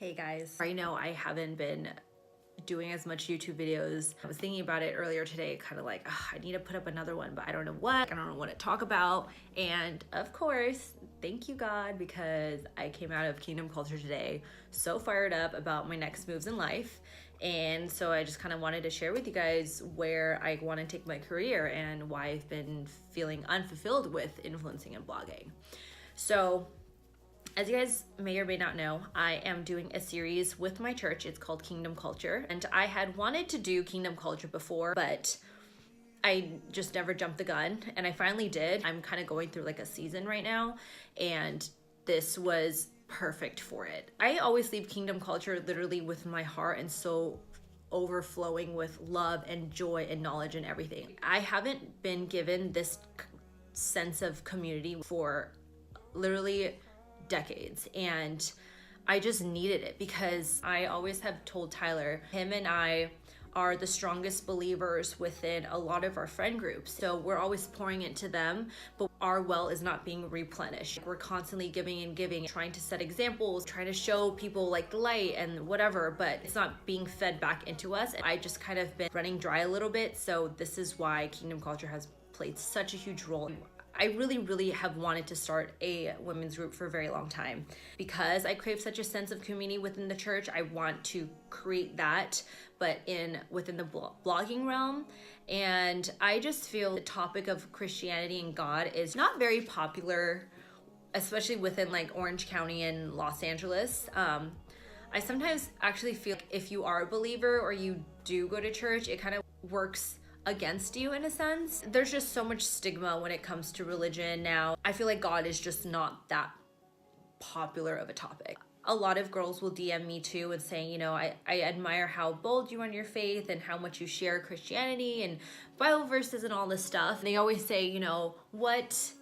Hey guys, I know I haven't been doing as much YouTube videos. I was thinking about it earlier today, kind of like, I need to put up another one, but I don't know what. I don't know what to talk about. And of course, thank you God, because I came out of Kingdom Culture today so fired up about my next moves in life. And so I just kind of wanted to share with you guys where I want to take my career and why I've been feeling unfulfilled with influencing and blogging. So as you guys may or may not know, I am doing a series with my church. It's called Kingdom Culture. And I had wanted to do Kingdom Culture before, but I just never jumped the gun. And I finally did. I'm kind of going through like a season right now. And this was perfect for it. I always leave Kingdom Culture literally with my heart and so overflowing with love and joy and knowledge and everything. I haven't been given this sense of community for literally decades, and I just needed it because I always have told Tyler, him and I are the strongest believers within a lot of our friend groups. So we're always pouring into them, but our well is not being replenished. We're constantly giving and giving, trying to set examples, trying to show people like the light and whatever, but it's not being fed back into us. I just kind of been running dry a little bit. So this is why Kingdom Culture has played such a huge role. I really have wanted to start a women's group for a very long time because I crave such a sense of community within the church. I want to create that, but within the blogging realm. And I just feel the topic of Christianity and God is not very popular, especially within like Orange County and Los Angeles. I sometimes actually feel like if you are a believer or you do go to church, it kind of works against you in a sense. There's just so much stigma when it comes to religion now. I feel like God is just not that popular of a topic. A lot of girls will DM me too and saying, you know, I admire how bold you are in your faith and how much you share Christianity and Bible verses and all this stuff. And they always say, you know, what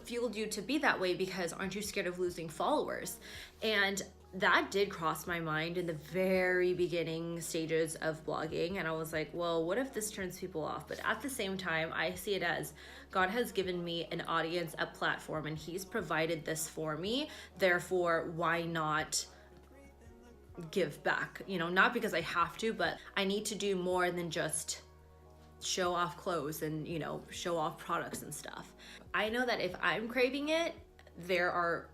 fueled you to be that way, because aren't you scared of losing followers? And that did cross my mind in the very beginning stages of blogging. And I was like, well, what if this turns people off? But at the same time, I see it as God has given me an audience, a platform, and he's provided this for me. Therefore, why not give back? You know, not because I have to, but I need to do more than just show off clothes and, you know, show off products and stuff. I know that if I'm craving it, there are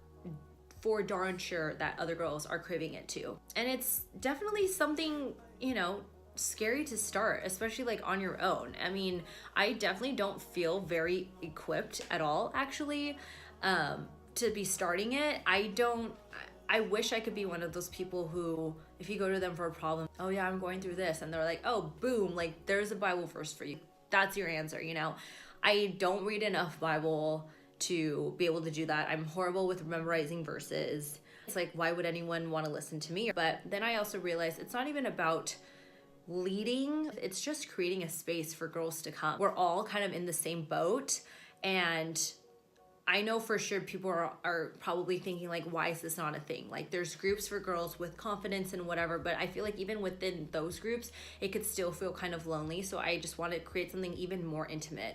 for darn sure that other girls are craving it too. And it's definitely something, you know, scary to start, especially like on your own. I mean, I definitely don't feel very equipped at all, actually, to be starting it. I wish I could be one of those people who, if you go to them for a problem, oh yeah, I'm going through this, and they're like, oh, boom, like there's a Bible verse for you. That's your answer, you know? I don't read enough Bible to be able to do that. I'm horrible with memorizing verses. It's like, why would anyone want to listen to me? But then I also realized it's not even about leading. It's just creating a space for girls to come. We're all kind of in the same boat. And I know for sure people are probably thinking like, why is this not a thing? Like there's groups for girls with confidence and whatever, but I feel like even within those groups, it could still feel kind of lonely. So I just want to create something even more intimate.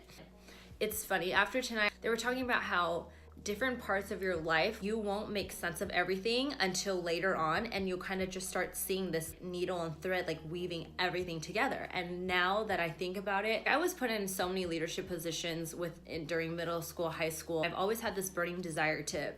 It's funny, after tonight, they were talking about how different parts of your life, you won't make sense of everything until later on, and you'll kind of just start seeing this needle and thread like weaving everything together. And now that I think about it, I was put in so many leadership positions during middle school, high school. I've always had this burning desire to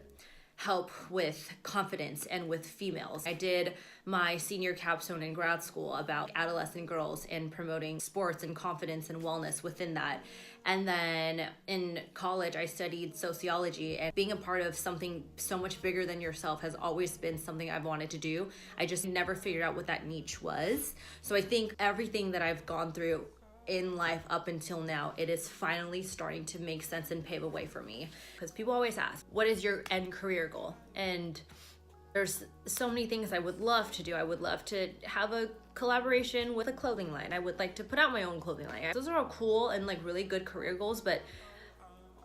help with confidence and with females. I did my senior capstone in grad school about adolescent girls and promoting sports and confidence and wellness within that. And then in college, I studied sociology, and being a part of something so much bigger than yourself has always been something I've wanted to do. I just never figured out what that niche was. So I think everything that I've gone through in life up until now, it is finally starting to make sense and pave a way for me. Because people always ask, what is your end career goal? And there's so many things I would love to do. I would love to have a collaboration with a clothing line. I would like to put out my own clothing line. Those are all cool and like really good career goals, but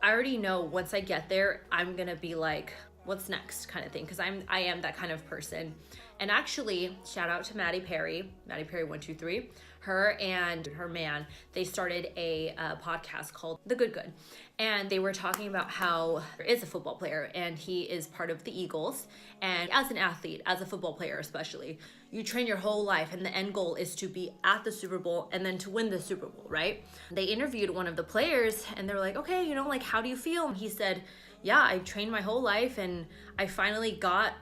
I already know once I get there, I'm gonna be like what's next kind of thing, because I am that kind of person. And actually, shout out to Maddie Perry 123. Her and her man, they started a podcast called The Good Good, and they were talking about how there is a football player and he is part of the Eagles, and as an athlete, as a football player especially, you train your whole life and the end goal is to be at the Super Bowl and then to win the Super Bowl, right? They interviewed one of the players and they were like, okay, you know, like, how do you feel? And he said, yeah, I trained my whole life and I finally got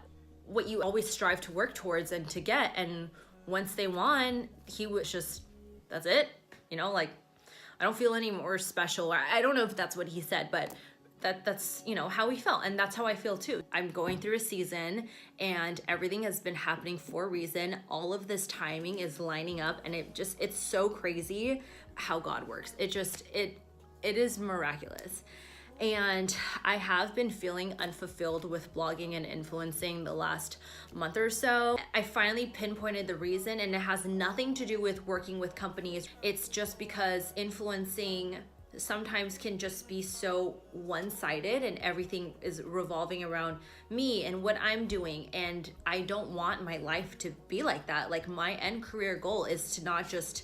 what you always strive to work towards and to get. And once they won, he was just, that's it. You know, like, I don't feel any more special. I don't know if that's what he said, but that's, you know, how he felt. And that's how I feel too. I'm going through a season and everything has been happening for a reason. All of this timing is lining up, and it's so crazy how God works. It is miraculous. And I have been feeling unfulfilled with blogging and influencing the last month or so. I finally pinpointed the reason, and it has nothing to do with working with companies. It's just because influencing sometimes can just be so one-sided and everything is revolving around me and what I'm doing. And I don't want my life to be like that. Like, my end career goal is to not just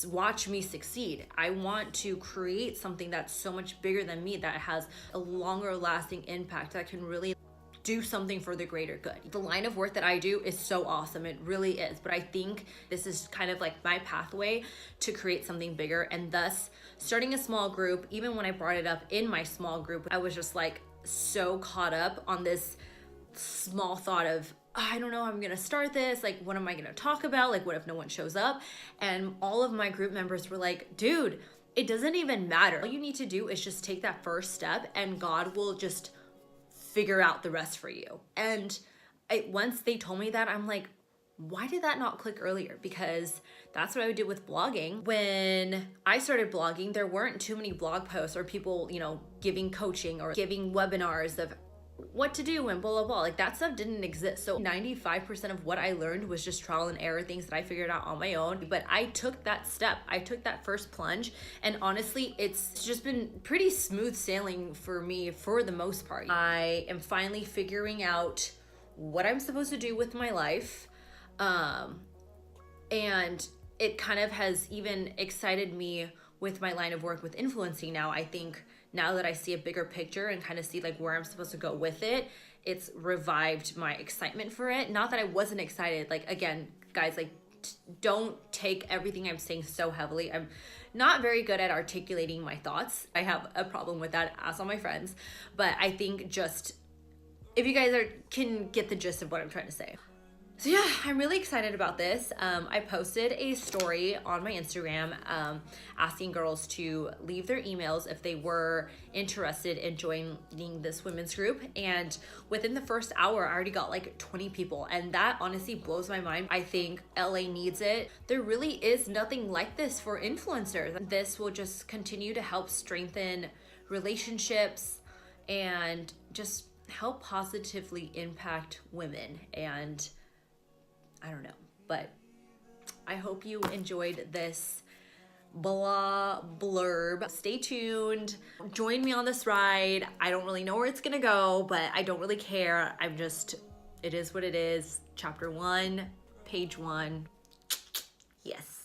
watch me succeed. I want to create something that's so much bigger than me, that has a longer lasting impact, that can really do something for the greater good. The line of work that I do is so awesome. It really is. But I think this is kind of like my pathway to create something bigger, and thus starting a small group. Even when I brought it up in my small group, I was just like so caught up on this small thought of, I don't know how I'm gonna start this. Like, what am I gonna talk about? Like, what if no one shows up? And all of my group members were like, dude, it doesn't even matter. All you need to do is just take that first step and God will just figure out the rest for you. And once they told me that, I'm like, why did that not click earlier? Because that's what I would do with blogging. When I started blogging, there weren't too many blog posts or people, you know, giving coaching or giving webinars of what to do and blah, blah, blah. Like, that stuff didn't exist. So 95% of what I learned was just trial and error, things that I figured out on my own. But I took that step. I took that first plunge. And honestly, it's just been pretty smooth sailing for me for the most part. I am finally figuring out what I'm supposed to do with my life. And it kind of has even excited me with my line of work with influencing now. I think now that I see a bigger picture and kind of see like where I'm supposed to go with it, it's revived my excitement for it. Not that I wasn't excited. Like, again, guys, like, don't take everything I'm saying so heavily. I'm not very good at articulating my thoughts. I have a problem with that, as all my friends. But I think just if you guys can get the gist of what I'm trying to say. So yeah, I'm really excited about this. I posted a story on my Instagram asking girls to leave their emails if they were interested in joining this women's group. And within the first hour, I already got like 20 people. And that honestly blows my mind. I think LA needs it. There really is nothing like this for influencers. This will just continue to help strengthen relationships and just help positively impact women. And I don't know, but I hope you enjoyed this blah blurb. Stay tuned. Join me on this ride. I don't really know where it's gonna go, but I don't really care. It is what it is. Chapter 1, page 1. Yes.